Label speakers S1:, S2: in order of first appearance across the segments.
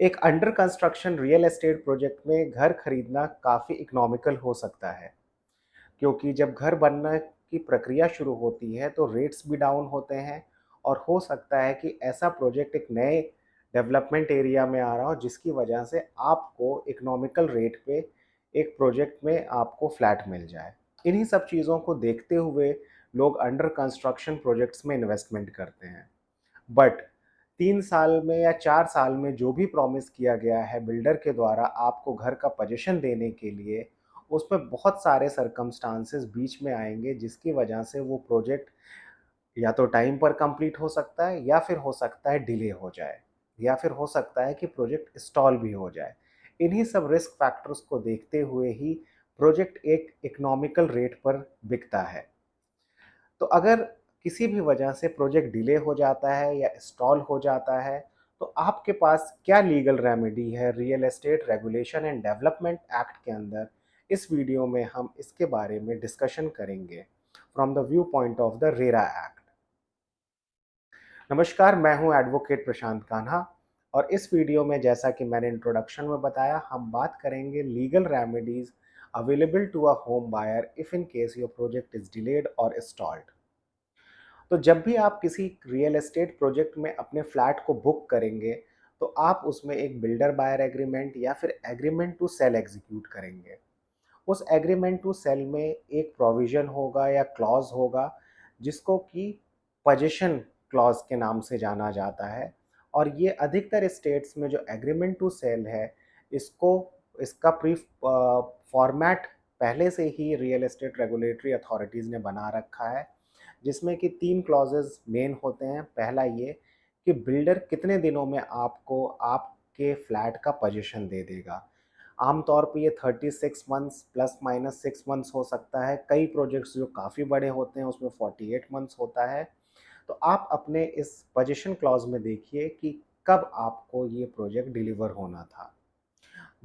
S1: एक under construction real estate project में घर खरीदना काफ़ी इकोनॉमिकल हो सकता है, क्योंकि जब घर बनने की प्रक्रिया शुरू होती है तो रेट्स भी डाउन होते हैं और हो सकता है कि ऐसा प्रोजेक्ट एक नए डेवलपमेंट एरिया में आ रहा हो जिसकी वजह से आपको इकोनॉमिकल रेट पे एक प्रोजेक्ट में आपको फ्लैट मिल जाए। इन्हीं सब चीज़ों को देखते हुए लोग अंडर कंस्ट्रक्शन प्रोजेक्ट्स में इन्वेस्टमेंट करते हैं। बट 3 साल में या 4 साल में जो भी प्रॉमिस किया गया है बिल्डर के द्वारा आपको घर का पोज़ीशन देने के लिए, उसमें बहुत सारे सर्कमस्टांसेस बीच में आएँगे जिसकी वजह से वो प्रोजेक्ट या तो टाइम पर कंप्लीट हो सकता है या फिर हो सकता है डिले हो जाए या फिर हो सकता है कि प्रोजेक्ट स्टॉल भी हो जाए। इन्हीं सब रिस्क फैक्टर्स को देखते हुए ही प्रोजेक्ट एक इकोनॉमिकल रेट पर बिकता है। तो अगर किसी भी वजह से प्रोजेक्ट डिले हो जाता है या स्टॉल हो जाता है, तो आपके पास क्या लीगल रेमेडी है real estate regulation and development act के अंदर? इस वीडियो में हम इसके बारे में डिस्कशन करेंगे from the view point of the RERA act. नमस्कार, मैं हूं एडवोकेट प्रशांत कान्हा और इस वीडियो में जैसा कि मैंने इंट्रोडक्शन में बताया, हम बात करेंगे legal remedies available to a home buyer if in case your project is delayed और स्टॉल्ड। तो जब भी आप किसी रियल एस्टेट प्रोजेक्ट में अपने फ्लैट को बुक करेंगे, तो आप उसमें एक बिल्डर बायर एग्रीमेंट या फिर एग्रीमेंट टू सेल एग्जीक्यूट करेंगे। उस एग्रीमेंट टू सेल में एक प्रोविज़न होगा या क्लॉज़ होगा जिसको कि पोज़ेशन क्लॉज़ के नाम से जाना जाता है और ये अधिकतर स्टेट्स में जो एग्रीमेंट टू सेल है, इसको इसका फॉर्मेट पहले से ही रियल एस्टेट रेगुलेटरी अथॉरिटीज़ ने बना रखा है, जिसमें कि 3 क्लॉज़ेज़ मेन होते हैं। पहला ये कि बिल्डर कितने दिनों में आपको आपके फ्लैट का पोज़ीशन दे देगा। आमतौर पे ये 36 मंथ्स प्लस माइनस 6 मंथ्स हो सकता है। कई प्रोजेक्ट्स जो काफ़ी बड़े होते हैं उसमें 48 मंथ्स होता है। तो आप अपने इस पोज़ीशन क्लॉज़ में देखिए कि कब आपको ये प्रोजेक्ट डिलीवर होना था।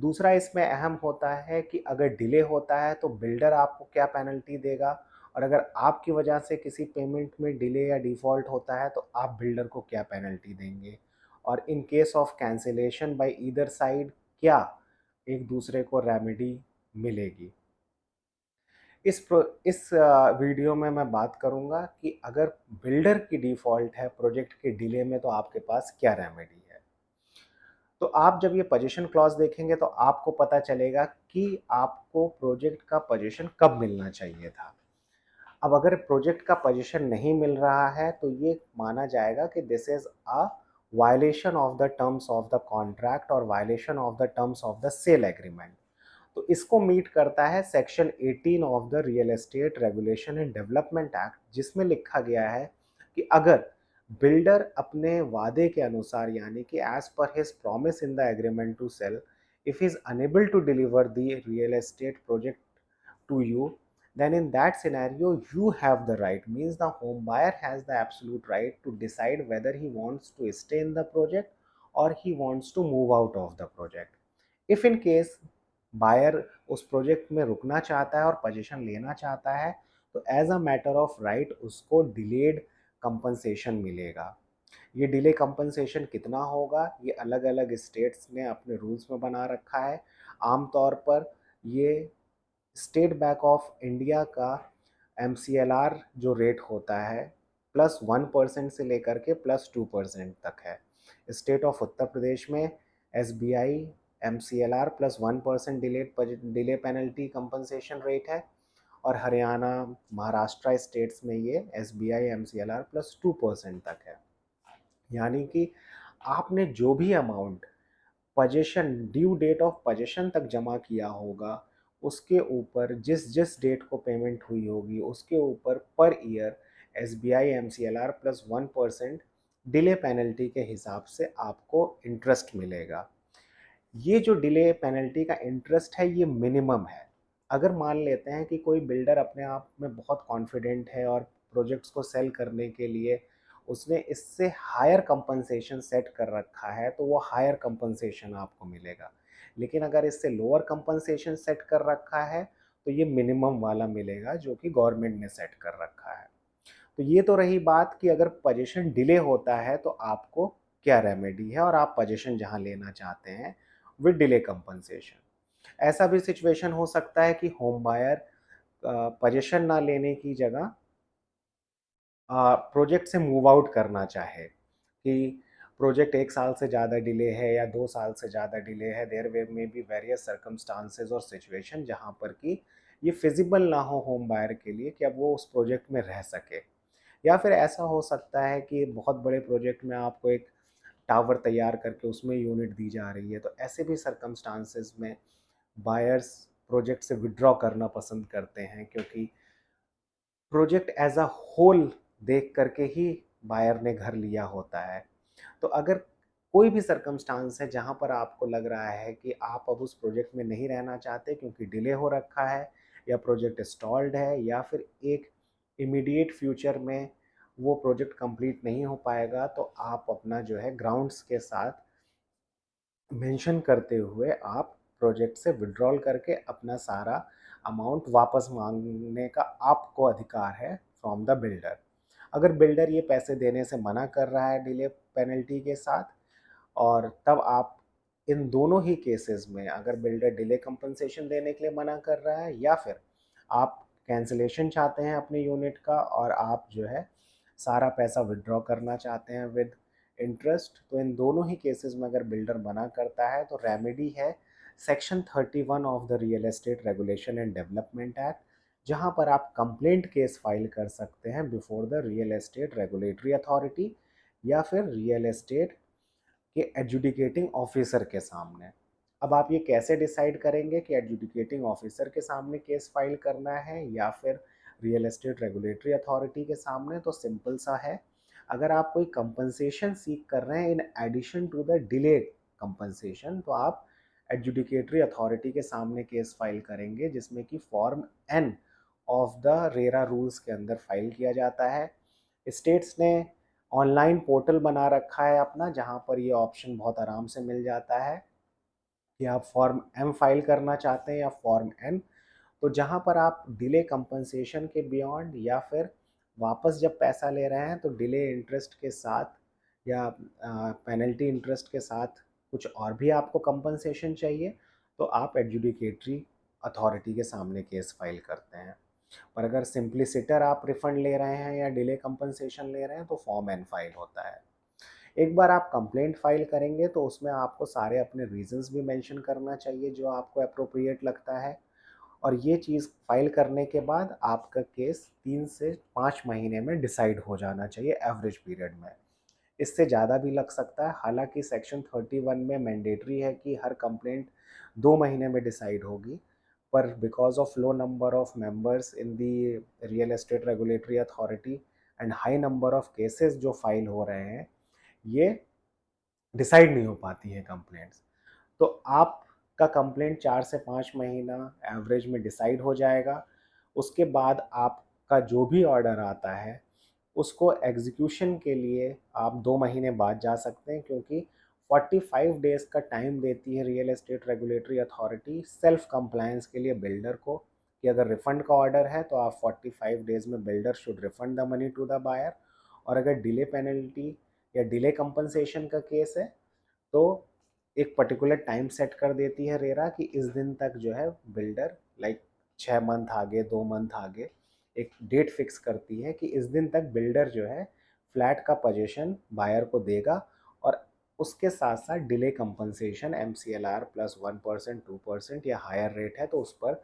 S1: दूसरा इसमें अहम होता है कि अगर डिले होता है तो बिल्डर आपको क्या पेनल्टी देगा और अगर आपकी वजह से किसी पेमेंट में डिले या डिफ़ॉल्ट होता है तो आप बिल्डर को क्या पेनल्टी देंगे और in case of cancellation by either side क्या एक दूसरे को रेमेडी मिलेगी। इस वीडियो में मैं बात करूंगा कि अगर बिल्डर की डिफ़ॉल्ट है प्रोजेक्ट के डिले में तो आपके पास क्या रेमेडी है। तो आप जब ये पोजीशन क्लॉज़ देखेंगे तो आपको पता चलेगा कि आपको प्रोजेक्ट का पोजीशन कब मिलना चाहिए था। अब अगर प्रोजेक्ट का पोजीशन नहीं मिल रहा है तो ये माना जाएगा कि this is a violation of the terms of the contract और violation of the terms of the sale agreement. तो इसको मीट करता है section 18 of the real estate regulation and development act, जिसमें लिखा गया है कि अगर बिल्डर अपने वादे के अनुसार यानी कि as per his promise in the agreement to sell if is unable to deliver the real estate project to you, then in that scenario you have the right, means the home buyer has the absolute right to decide whether he wants to stay in the project or he wants to move out of the project। if in case buyer उस project में रुकना चाहता है और position लेना चाहता है तो as a matter of right उसको डिलेड कंपनसेशन मिलेगा। ये डिले कंपनसेशन कितना होगा ये अलग अलग स्टेट्स ने अपने रूल्स में बना रखा है। आमतौर पर ये स्टेट बैंक ऑफ इंडिया का एमसीएलआर जो रेट होता है +1% से लेकर के +2% तक है। स्टेट ऑफ उत्तर प्रदेश में SBI MCLR +1% delay penalty compensation rate है और हरियाणा महाराष्ट्र स्टेट्स में ये एसबीआई एमसीएलआर +2% तक है। यानी कि आपने जो भी amount possession due date of possession तक जमा किया होगा उसके ऊपर जिस जिस डेट को पेमेंट हुई होगी उसके ऊपर per year SBI MCLR +1% delay penalty के हिसाब से आपको इंटरेस्ट मिलेगा। ये जो डिले पेनल्टी का इंटरेस्ट है ये मिनिमम है। अगर मान लेते हैं कि कोई बिल्डर अपने आप में बहुत कॉन्फिडेंट है और प्रोजेक्ट्स को सेल करने के लिए उसने इससे हायर कंपनसेशन सेट कर रखा है तो वो हायर कंपनसेशन आपको मिलेगा। लेकिन अगर इससे लोअर कंपनसेशन सेट कर रखा है तो ये मिनिमम वाला मिलेगा जो कि गवर्नमेंट ने सेट कर रखा है। तो ये तो रही बात कि अगर पोजीशन डिले होता है तो आपको क्या रेमेडी है और आप पोजीशन जहां लेना चाहते हैं विद डिले कंपनसेशन। ऐसा भी सिचुएशन हो सकता है कि होम बायर पोजीशन ना लेने की जगह प्रोजेक्ट से मूव आउट करना चाहे कि प्रोजेक्ट 1 साल से ज़्यादा डिले है या 2 साल से ज़्यादा डिले है, देयर वे में बी वेरियस सर्कमस्टांसेस और सिचुएशन जहाँ पर कि ये फिजिबल ना हो होम बायर के लिए कि अब वो उस प्रोजेक्ट में रह सके। या फिर ऐसा हो सकता है कि बहुत बड़े प्रोजेक्ट में आपको एक टावर तैयार करके उसमें यूनिट दी जा रही है, तो ऐसे भी सर्कमस्टांसेस में बायर्स प्रोजेक्ट से विड्रॉ करना पसंद करते हैं, क्योंकि प्रोजेक्ट एज अ होल देख करके ही बायर ने घर लिया होता है। तो अगर कोई भी सर्कमस्टांस है जहां पर आपको लग रहा है कि आप अब उस प्रोजेक्ट में नहीं रहना चाहते क्योंकि डिले हो रखा है या प्रोजेक्ट स्टॉल्ड है या फिर एक इमीडिएट फ्यूचर में वो प्रोजेक्ट कंप्लीट नहीं हो पाएगा, तो आप अपना जो है ग्राउंड्स के साथ मेंशन करते हुए आप प्रोजेक्ट से विड्रॉल करके अपना सारा अमाउंट वापस मांगने का आपको अधिकार है फ्रॉम द बिल्डर। अगर बिल्डर ये पैसे देने से मना कर रहा है डिले पेनल्टी के साथ, और तब आप इन दोनों ही केसेस में अगर बिल्डर डिले कंपनसेशन देने के लिए मना कर रहा है या फिर आप कैंसिलेशन चाहते हैं अपने यूनिट का और आप जो है सारा पैसा विड्रॉ करना चाहते हैं विद इंटरेस्ट, तो इन दोनों ही केसेस में अगर बिल्डर मना करता है तो रेमेडी है section 31 of the real estate regulation and development act, जहां पर आप कंप्लेंट केस फाइल कर सकते हैं before the real estate regulatory authority या फिर रियल एस्टेट के एडजुडिकेटिंग ऑफिसर के सामने। अब आप ये कैसे डिसाइड करेंगे कि एडजुडिकेटिंग ऑफिसर के सामने केस फाइल करना है या फिर रियल एस्टेट रेगुलेटरी अथॉरिटी के सामने? तो सिंपल सा है, अगर आप कोई कंपनसेशन सीख कर रहे हैं in addition to the delay compensation, तो आप एडजुडिकेटरी अथॉरिटी के सामने केस फाइल करेंगे, जिसमें कि form N of the RERA rules के अंदर फाइल किया जाता है। स्टेट्स ने ऑनलाइन पोर्टल बना रखा है अपना, जहां पर ये ऑप्शन बहुत आराम से मिल जाता है कि आप फॉर्म एम फाइल करना चाहते हैं या फॉर्म एन। तो जहां पर आप डिले कंपनसेशन के बियॉन्ड या फिर वापस जब पैसा ले रहे हैं तो डिले इंटरेस्ट के साथ या पेनल्टी इंटरेस्ट के साथ कुछ और भी आपको कंपनसेशन चाहिए, तो आप एडजुडिकेटरी अथॉरिटी के सामने केस फाइल करते हैं। पर अगर सिंपलीसिटर आप रिफंड ले रहे हैं या डिले कंपनसेशन ले रहे हैं तो फॉर्म एन फाइल होता है। एक बार आप कंप्लेंट फाइल करेंगे तो उसमें आपको सारे अपने रीजंस भी मेंशन करना चाहिए जो आपको अप्रोप्रिएट लगता है, और ये चीज़ फाइल करने के बाद आपका केस 3 से 5 महीने में डिसाइड हो जाना चाहिए एवरेज पीरियड में। इससे ज़्यादा भी लग सकता है, हालांकि सेक्शन 31 में मैंडेटरी है कि हर कंप्लेंट 2 महीने में डिसाइड होगी, पर because of low number of members in the real estate regulatory authority and high number of cases जो फाइल हो रहे हैं, ये डिसाइड नहीं हो पाती है कंप्लेंट्स। तो आपका कंप्लेंट 4 से 5 महीना एवरेज में डिसाइड हो जाएगा। उसके बाद आपका जो भी ऑर्डर आता है उसको एग्जीक्यूशन के लिए आप 2 महीने बाद जा सकते हैं, क्योंकि 45 डेज का टाइम देती है real estate regulatory authority self compliance के लिए बिल्डर को, कि अगर रिफंड का ऑर्डर है तो आप 45 डेज में builder should refund the money to the buyer, और अगर डिले पेनल्टी या डिले कंपनसेशन का केस है तो एक पर्टिकुलर टाइम सेट कर देती है रेरा कि इस दिन तक जो है बिल्डर, लाइक 6 मंथ आगे 2 मंथ आगे एक डेट फिक्स करती है कि इस दिन तक बिल्डर जो है फ्लैट का पोजीशन बायर को देगा, और उसके साथ साथ डिले कंपनसेशन MCLR प्लस 1% 2% या हायर रेट है तो उस पर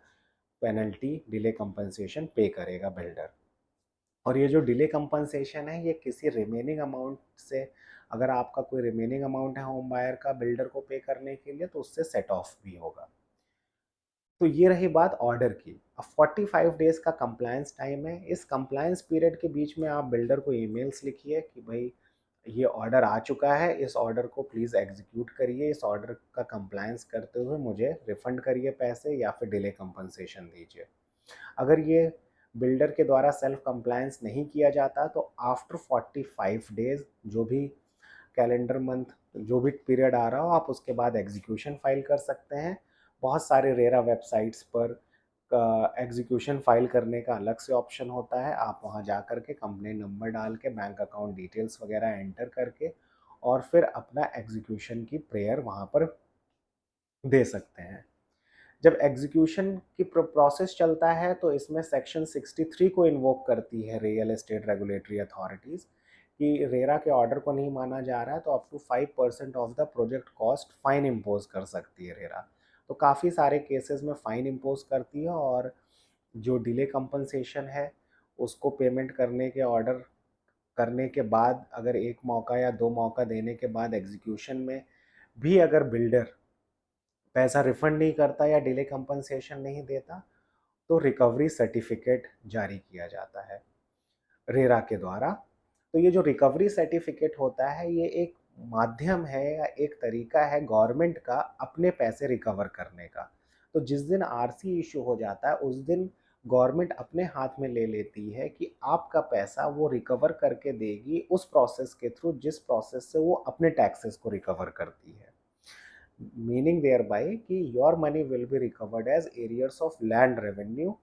S1: पेनल्टी डिले कंपनसेशन पे करेगा बिल्डर। और ये जो डिले कंपनसेशन है ये किसी रिमेनिंग अमाउंट से, अगर आपका कोई रिमेनिंग अमाउंट है होम बायर का बिल्डर को पे करने के लिए, तो उससे सेट ऑफ भी होगा। तो ये रही बात ऑर्डर की। अब 45 डेज का कंप्लायंस टाइम है, इस कंप्लायंस पीरियड के बीच में आप बिल्डर को ईमेल्स लिखिए कि भाई ये ऑर्डर आ चुका है, इस ऑर्डर को प्लीज़ एग्जीक्यूट करिए, इस ऑर्डर का कंप्लायंस करते हुए मुझे रिफंड करिए पैसे या फिर डिले कंपनसेशन दीजिए। अगर ये बिल्डर के द्वारा सेल्फ कंप्लायंस नहीं किया जाता तो आफ्टर 45 डेज, जो भी कैलेंडर मंथ, जो भी पीरियड आ रहा हो, आप उसके बाद एग्जीक्यूशन फाइल कर सकते हैं। बहुत सारे रेरा वेबसाइट्स पर एग्जीक्यूशन फाइल करने का अलग से ऑप्शन होता है, आप वहां जा कर के कंप्लेंट नंबर डाल के बैंक अकाउंट डिटेल्स वगैरह एंटर करके और फिर अपना एग्जीक्यूशन की प्रेयर वहाँ पर दे सकते हैं। जब एग्जीक्यूशन की प्रोसेस चलता है तो इसमें सेक्शन 63 को इन्वोक करती है रियल एस्टेट रेगुलेटरी अथॉरिटीज़ कि रेरा के ऑर्डर को नहीं माना जा रहा है तो up to 5% of the project cost fine impose कर सकती है रेरा। तो काफ़ी सारे केसेस में फ़ाइन इम्पोज करती है और जो डिले कंपनसेशन है उसको पेमेंट करने के ऑर्डर करने के बाद अगर एक मौका या दो मौका देने के बाद एग्जीक्यूशन में भी अगर बिल्डर पैसा रिफंड नहीं करता या डिले कंपनसेशन नहीं देता तो रिकवरी सर्टिफिकेट जारी किया जाता है रेरा के द्वारा। तो ये जो रिकवरी सर्टिफिकेट होता है ये एक माध्यम है या एक तरीका है गवर्नमेंट का अपने पैसे रिकवर करने का। तो जिस दिन आरसी इशू हो जाता है उस दिन गवर्नमेंट अपने हाथ में ले लेती है कि आपका पैसा वो रिकवर करके देगी उस प्रोसेस के थ्रू जिस प्रोसेस से वो अपने टैक्सेस को रिकवर करती है। मीनिंग देयर बाय कि your money will be recovered as arrears of land revenue,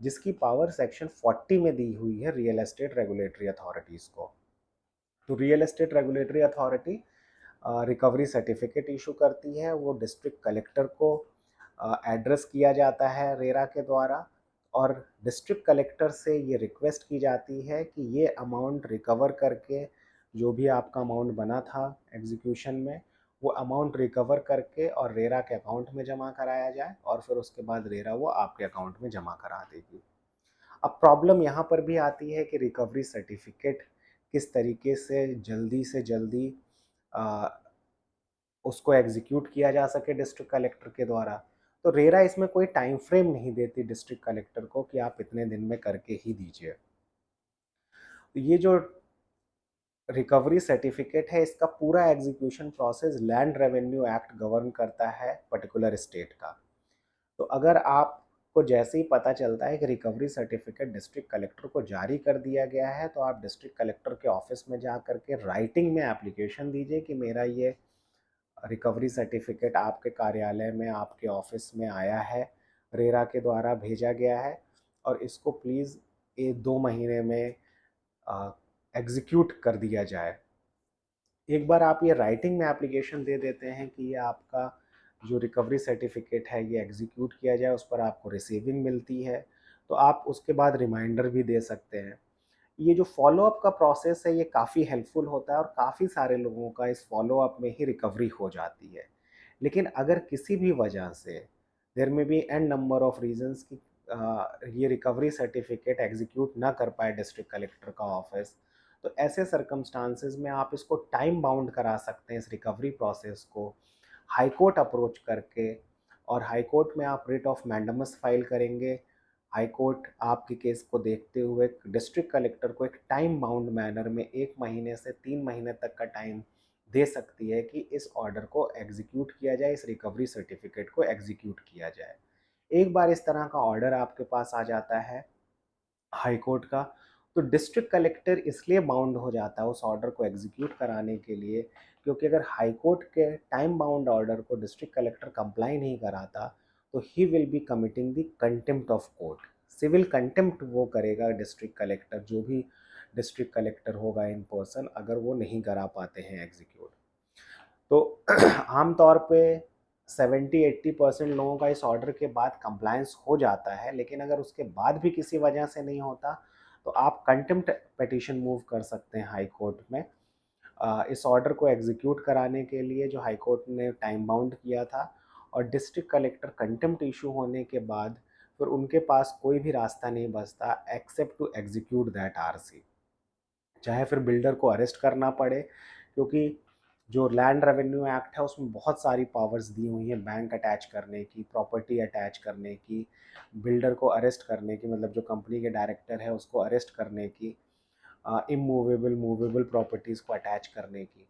S1: जिसकी पावर सेक्शन 40 में दी हुई है रियल एस्टेट रेगुलेटरी अथॉरिटीज़ को। तो real estate regulatory authority recovery certificate issue करती है, वो डिस्ट्रिक्ट कलेक्टर को एड्रेस किया जाता है रेरा के द्वारा और डिस्ट्रिक्ट कलेक्टर से ये रिक्वेस्ट की जाती है कि ये अमाउंट रिकवर करके जो भी आपका अमाउंट बना था एग्जीक्यूशन में वो अमाउंट रिकवर करके और रेरा के अकाउंट में जमा कराया जाए और फिर उसके बाद रेरा वो आपके अकाउंट में जमा करा देगी। अब प्रॉब्लम यहाँ पर भी आती है कि रिकवरी सर्टिफिकेट किस तरीके से जल्दी आ, उसको एग्जीक्यूट किया जा सके डिस्ट्रिक्ट कलेक्टर के द्वारा। तो रेरा इसमें कोई टाइम फ्रेम नहीं देती डिस्ट्रिक्ट कलेक्टर को कि आप इतने दिन में करके ही दीजिए। तो ये जो रिकवरी सर्टिफिकेट है इसका पूरा execution process land revenue act govern करता है पर्टिकुलर स्टेट का। तो अगर आपको जैसे ही पता चलता है कि रिकवरी सर्टिफिकेट डिस्ट्रिक्ट कलेक्टर को जारी कर दिया गया है तो आप डिस्ट्रिक्ट कलेक्टर के ऑफिस में जा करके राइटिंग में एप्लीकेशन दीजिए कि मेरा ये रिकवरी सर्टिफिकेट आपके कार्यालय में आपके ऑफिस में आया है, रेरा के द्वारा भेजा गया है और इसको प्लीज़ 1-2 महीने में एग्जीक्यूट कर दिया जाए। एक बार आप ये राइटिंग में एप्लीकेशन दे देते हैं कि ये आपका जो रिकवरी सर्टिफिकेट है ये एग्जीक्यूट किया जाए, उस पर आपको रिसीविंग मिलती है, तो आप उसके बाद रिमाइंडर भी दे सकते हैं। ये जो फॉलोअप का प्रोसेस है ये काफ़ी हेल्पफुल होता है और काफ़ी सारे लोगों का इस फॉलोअप में ही रिकवरी हो जाती है। लेकिन अगर किसी भी वजह से there may be an number of reasons कि ये रिकवरी सर्टिफिकेट एग्जीक्यूट ना कर पाए डिस्ट्रिक्ट कलेक्टर का ऑफिस, तो ऐसे सर्कमस्टांसेस में आप इसको टाइम बाउंड करा सकते हैं इस रिकवरी प्रोसेस को हाई कोर्ट अप्रोच करके। और हाई कोर्ट में आप रिट ऑफ मैंडमस फाइल करेंगे। हाई कोर्ट आपके केस को देखते हुए डिस्ट्रिक्ट कलेक्टर को एक टाइम बाउंड मैनर में 1 महीने से 3 महीने तक का टाइम दे सकती है कि इस ऑर्डर को एग्जीक्यूट किया जाए, इस रिकवरी सर्टिफिकेट को एग्जीक्यूट किया जाए। एक बार इस तरह का ऑर्डर आपके पास आ जाता है हाई कोर्ट का, तो डिस्ट्रिक्ट कलेक्टर इसलिए बाउंड हो जाता है उस ऑर्डर को एग्जीक्यूट कराने के लिए क्योंकि अगर हाई कोर्ट के टाइम बाउंड ऑर्डर को डिस्ट्रिक्ट कलेक्टर कंप्लाई नहीं कराता तो he will be committing the contempt of court. Civil contempt वो करेगा डिस्ट्रिक्ट कलेक्टर, जो भी डिस्ट्रिक्ट कलेक्टर होगा इन पर्सन, अगर वो नहीं करा पाते हैं एग्जीक्यूट। तो आमतौर पे 70-80% लोगों का इस ऑर्डर के बाद कंप्लायंस हो जाता है, लेकिन अगर उसके बाद भी किसी वजह से नहीं होता तो आप कंटेम्प्ट पिटीशन मूव कर सकते हैं हाई कोर्ट में इस ऑर्डर को एग्जीक्यूट कराने के लिए जो हाई कोर्ट ने टाइम बाउंड किया था। और डिस्ट्रिक्ट कलेक्टर कंटेम्प्ट इशू होने के बाद फिर उनके पास कोई भी रास्ता नहीं बचता except to execute that RC, चाहे फिर बिल्डर को अरेस्ट करना पड़े क्योंकि जो लैंड रेवेन्यू एक्ट है उसमें बहुत सारी पावर्स दी हुई हैं बैंक अटैच करने की, प्रॉपर्टी अटैच करने की, बिल्डर को अरेस्ट करने की, मतलब जो कंपनी के डायरेक्टर है उसको अरेस्ट करने की, इमूवेबल मूवेबल प्रॉपर्टीज़ को अटैच करने की।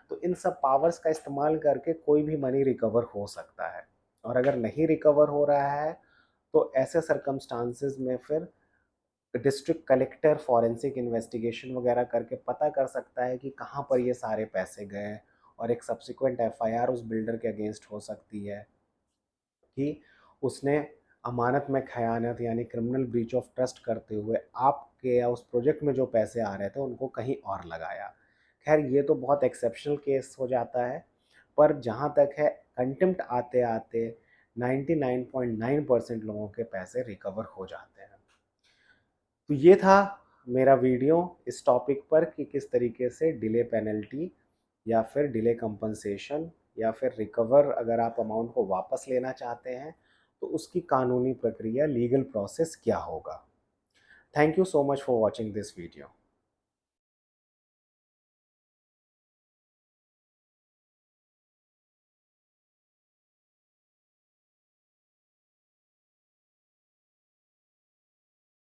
S1: तो इन सब पावर्स का इस्तेमाल करके कोई भी मनी रिकवर हो सकता है और अगर नहीं रिकवर हो रहा है तो ऐसे सर्कमस्टांसेस में फिर डिस्ट्रिक्ट कलेक्टर फॉरेंसिक इन्वेस्टिगेशन वगैरह करके पता कर सकता है कि कहाँ पर ये सारे पैसे गए और एक सब्सिक्वेंट एफआईआर उस बिल्डर के अगेंस्ट हो सकती है कि उसने अमानत में खयानत यानी क्रिमिनल ब्रीच ऑफ ट्रस्ट करते हुए आपके या उस प्रोजेक्ट में जो पैसे आ रहे थे उनको कहीं और लगाया। खैर ये तो बहुत एक्सेप्शनल केस हो जाता है, पर जहाँ तक है कंटेम्प्ट आते आते 99.9% लोगों के पैसे रिकवर हो जाते हैं। तो ये था मेरा वीडियो इस टॉपिक पर कि किस तरीके से डिले पेनल्टी या फिर डिले कंपनसेशन या फिर रिकवर, अगर आप अमाउंट को वापस लेना चाहते हैं तो उसकी कानूनी प्रक्रिया, लीगल प्रोसेस क्या होगा। Thank you so much for watching this video.